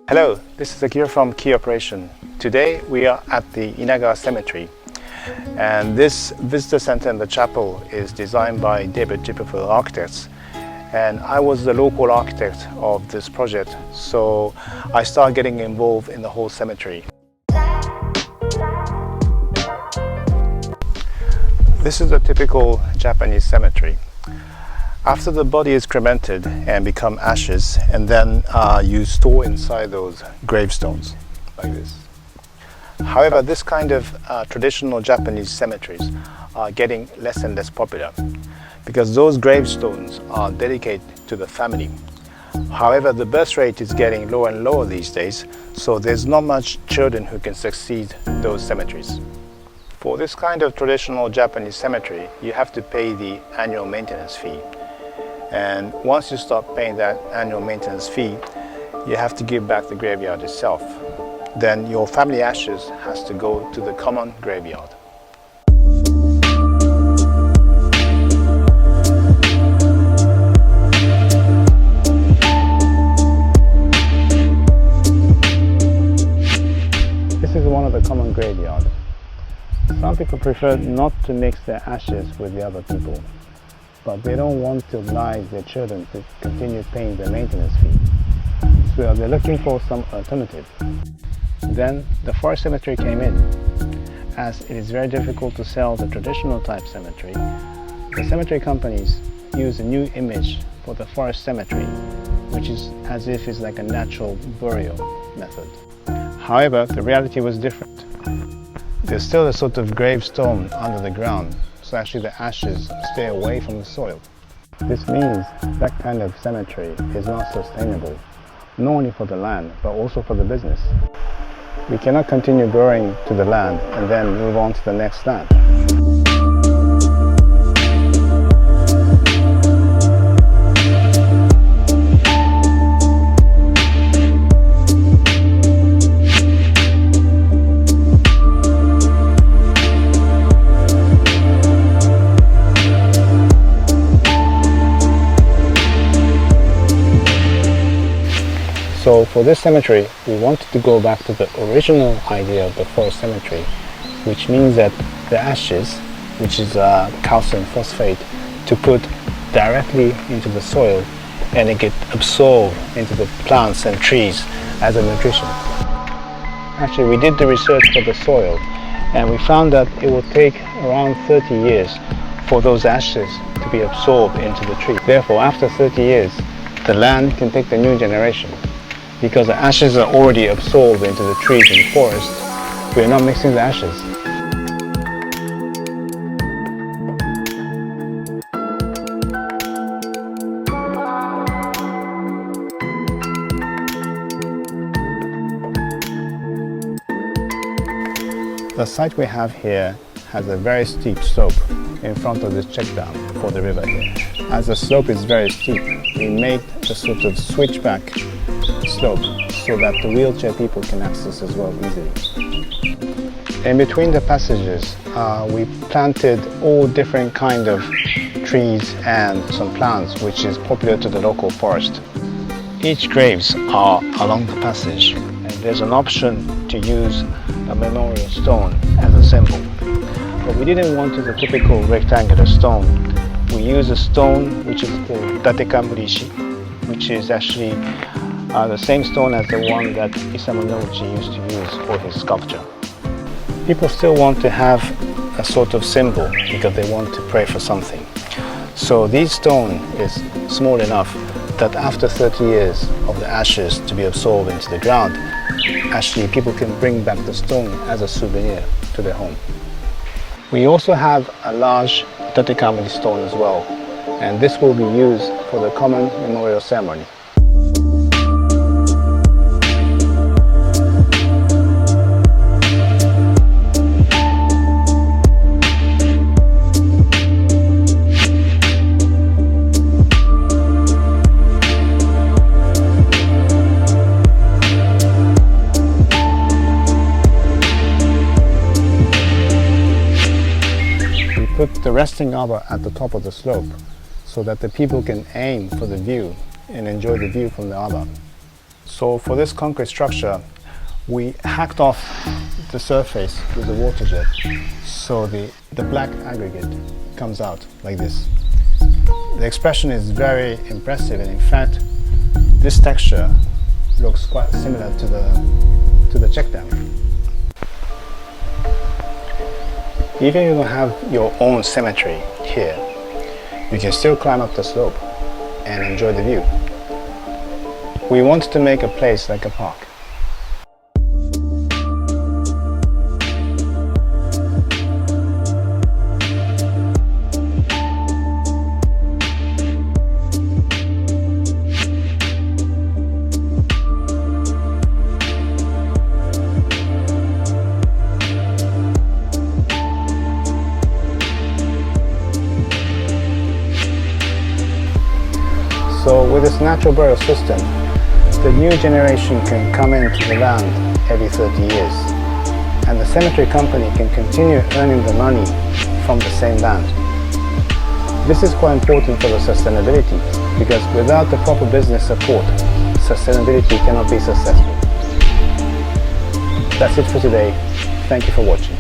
Hello, this is Akira from Key Operation. Today we are at the猪名川Cemetery, and this visitor center in the chapel is designed by David Chipperfield Architects, and I was the local architect of this project, so I started getting involved in the whole cemetery. This is a typical Japanese cemetery. After the body is cremated and become ashes, and then you store inside those gravestones like this. However, this kind of traditional Japanese cemeteries are getting less and less popular because those gravestones are dedicated to the family. However, the birth rate is getting lower and lower these days, so there's not much children who can succeed those cemeteries. For this kind of traditional Japanese cemetery, you have to pay the annual maintenance fee. And once you start paying that annual maintenance fee, you have to give back the graveyard itself. Then your family ashes has to go to the common graveyard. This is one of the common graveyards. Some people prefer not to mix their ashes with the other people, but they don't want to oblige their children to continue paying the maintenance fee. So they're looking for some alternative. Then the forest cemetery came in. As it is very difficult to sell the traditional type cemetery, the cemetery companies use a new image for the forest cemetery, which is as if it's like a natural burial method. However, the reality was different. There's still a sort of gravestone under the ground, so actually the ashes stay away from the soil. This means that kind of cemetery is not sustainable, not only for the land, but also for the business. We cannot continue growing to the land and then move on to the next land. So for this cemetery, we wanted to go back to the original idea of the forest cemetery, which means that the ashes, which is calcium phosphate, to put directly into the soil and it gets absorbed into the plants and trees as a nutrition. Actually, we did the research for the soil and we found that it will take around 30 years for those ashes to be absorbed into the tree. Therefore, after 30 years, the land can take the new generation. Because the ashes are already absorbed into the trees and forest, we are not mixing the ashes. The site we have here has a very steep slope in front of this check dam for the river here. As the slope is very steep, we made the sort of switchback slope so that the wheelchair people can access as well easily. In between the passages, we planted all different kind of trees and some plants which is popular to the local forest. Each graves are along the passage and there's an option to use a memorial stone as a symbol. But we didn't want a typical rectangular stone. We used a stone which is called datekamurishi, which is actually the same stone as the one that Isamu Nouchi used to use for his sculpture. People still want to have a sort of symbol because they want to pray for something. So this stone is small enough that after 30 years of the ashes to be absorbed into the ground, actually people can bring back the stone as a souvenir to their home. We also have a large datekamuri stone as well, and this will be used for the common memorial ceremony. Put the resting arbor at the top of the slope so that the people can aim for the view and enjoy the view from the arbor. So for this concrete structure, we hacked off the surface with a water jet, so the black aggregate comes out like this. The expression is very impressive, and in fact, this texture looks quite similar to the check dam. Even if you don't have your own cemetery here, you can still climb up the slope and enjoy the view. We wanted to make a place like a park. So with this natural burial system, the new generation can come into the land every 30 years, and the cemetery company can continue earning the money from the same land. This is quite important for the sustainability, because without the proper business support, sustainability cannot be successful. That's it for today. Thank you for watching.